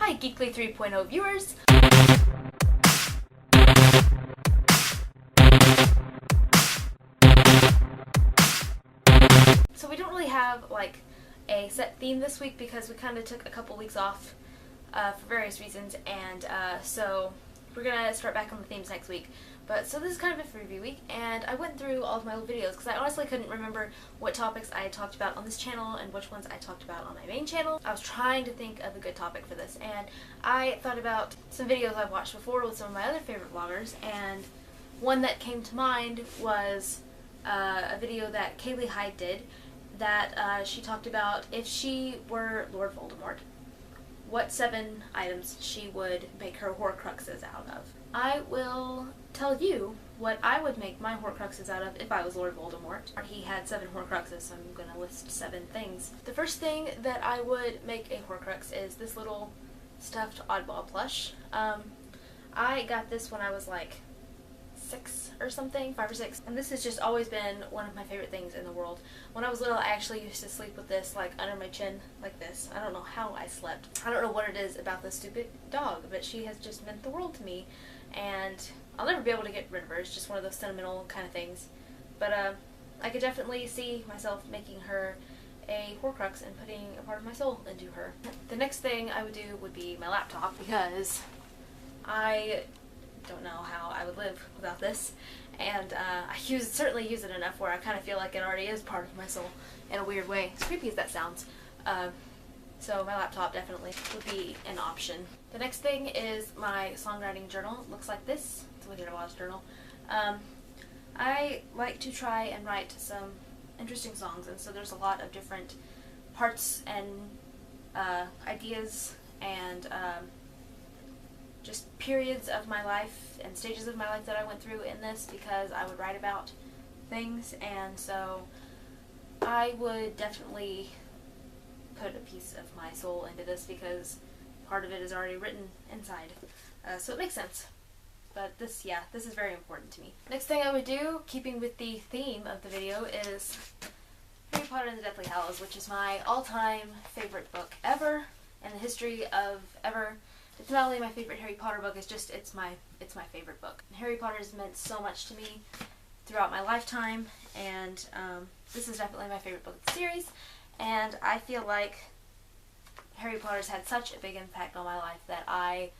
Hi, Geekly 3.0 viewers! So we don't really have like a set theme this week because we kind of took a couple weeks off for various reasons, and so we're gonna start back on the themes next week. But so this is kind of a review week, and I went through all of my old videos because I honestly couldn't remember what topics I had talked about on this channel and which ones I talked about on my main channel. I was trying to think of a good topic for this, and I thought about some videos I've watched before with some of my other favorite vloggers, and one that came to mind was a video that Kaylee Hyde did that she talked about if she were Lord Voldemort, what 7 items she would make her Horcruxes out of. I will tell you what I would make my Horcruxes out of if I was Lord Voldemort. He had 7 Horcruxes, so I'm going to list 7 things. The first thing that I would make a Horcrux is this little stuffed oddball plush. I got this when I was like 6 or something, 5 or 6, and this has just always been one of my favorite things in the world. When I was little, I actually used to sleep with this like under my chin like this. I don't know how I slept. I don't know what it is about this stupid dog, but she has just meant the world to me, and I'll never be able to get rid of her. It's just one of those sentimental kind of things. But I could definitely see myself making her a Horcrux and putting a part of my soul into her. The next thing I would do would be my laptop, because I don't know how I would live without this, and I certainly use it enough where I kind of feel like it already is part of my soul in a weird way, as creepy as that sounds. So my laptop definitely would be an option. The next thing is my songwriting journal. It looks like this. It's a Wizard of Oz journal. I like to try and write some interesting songs, and so there's a lot of different parts and ideas and just periods of my life and stages of my life that I went through in this, because I would write about things, and so I would definitely put a piece of my soul into this because part of it is already written inside. So it makes sense. But this is very important to me. Next thing I would do, keeping with the theme of the video, is Harry Potter and the Deathly Hallows, which is my all-time favorite book ever in the history of ever. It's not only my favorite Harry Potter book, it's my favorite book. Harry Potter has meant so much to me throughout my lifetime, and this is definitely my favorite book of the series, and I feel like Harry Potter's had such a big impact on my life that I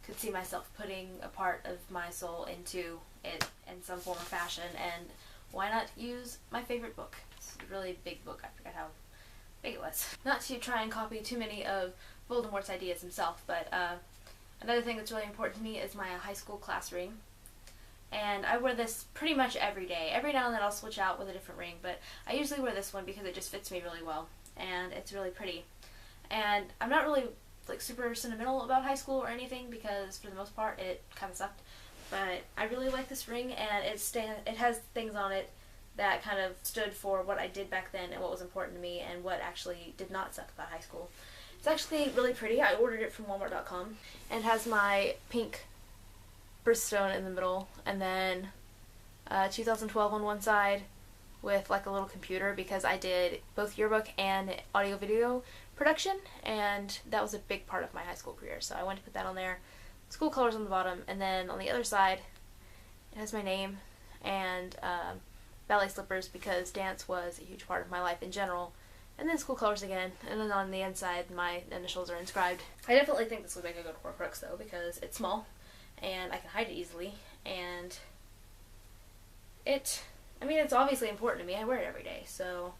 could see myself putting a part of my soul into it in some form or fashion, and why not use my favorite book? It's a really big book. I forgot how big it was. Not to try and copy too many of Voldemort's ideas himself, but another thing that's really important to me is my high school class ring. And I wear this pretty much every day. Every now and then I'll switch out with a different ring, but I usually wear this one because it just fits me really well, and it's really pretty. And I'm not really like super sentimental about high school or anything, because for the most part it kind of sucked. But I really like this ring, and it has things on it that kind of stood for what I did back then and what was important to me and what actually did not suck about high school. It's actually really pretty. I ordered it from Walmart.com, and it has my pink birthstone in the middle, and then 2012 on one side with like a little computer, because I did both yearbook and audio-video production, and that was a big part of my high school career, so I wanted to put that on there. School colors on the bottom, and then on the other side it has my name and ballet slippers, because dance was a huge part of my life in general. And then school colors again, and then on the inside my initials are inscribed. I definitely think this would make a good Horcrux though, because it's small and I can hide it easily, and it's obviously important to me. I wear it every day. So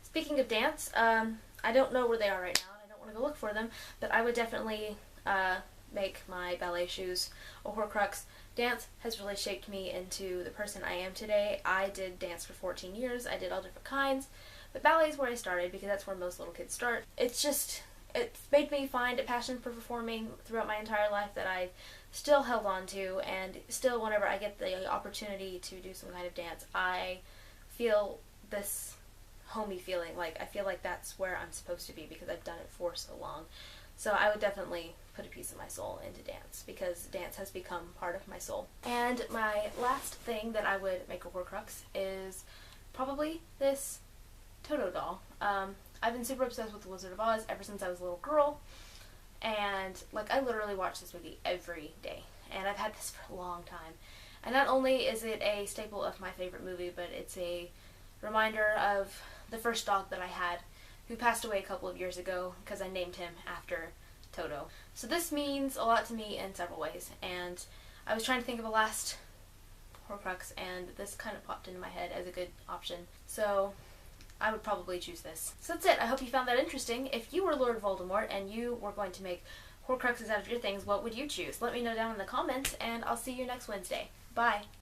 speaking of dance, I don't know where they are right now, and I don't want to go look for them, but I would definitely make my ballet shoes a Horcrux. Dance has really shaped me into the person I am today. I did dance for 14 years. I did all different kinds. But ballet is where I started, because that's where most little kids start. It's made me find a passion for performing throughout my entire life that I've still held on to, and still whenever I get the opportunity to do some kind of dance, I feel this homey feeling. Like, I feel like that's where I'm supposed to be, because I've done it for so long. So I would definitely put a piece of my soul into dance, because dance has become part of my soul. And my last thing that I would make a Horcrux is probably this Toto doll. I've been super obsessed with The Wizard of Oz ever since I was a little girl, and Like, I literally watch this movie every day, and I've had this for a long time. And not only is it a staple of my favorite movie, but it's a reminder of the first dog that I had, who passed away a couple of years ago because I named him after Toto. So this means a lot to me in several ways, and I was trying to think of a last Horcrux, and this kind of popped into my head as a good option. So I would probably choose this. So that's it. I hope you found that interesting. If you were Lord Voldemort and you were going to make Horcruxes out of your things, what would you choose? Let me know down in the comments, and I'll see you next Wednesday. Bye!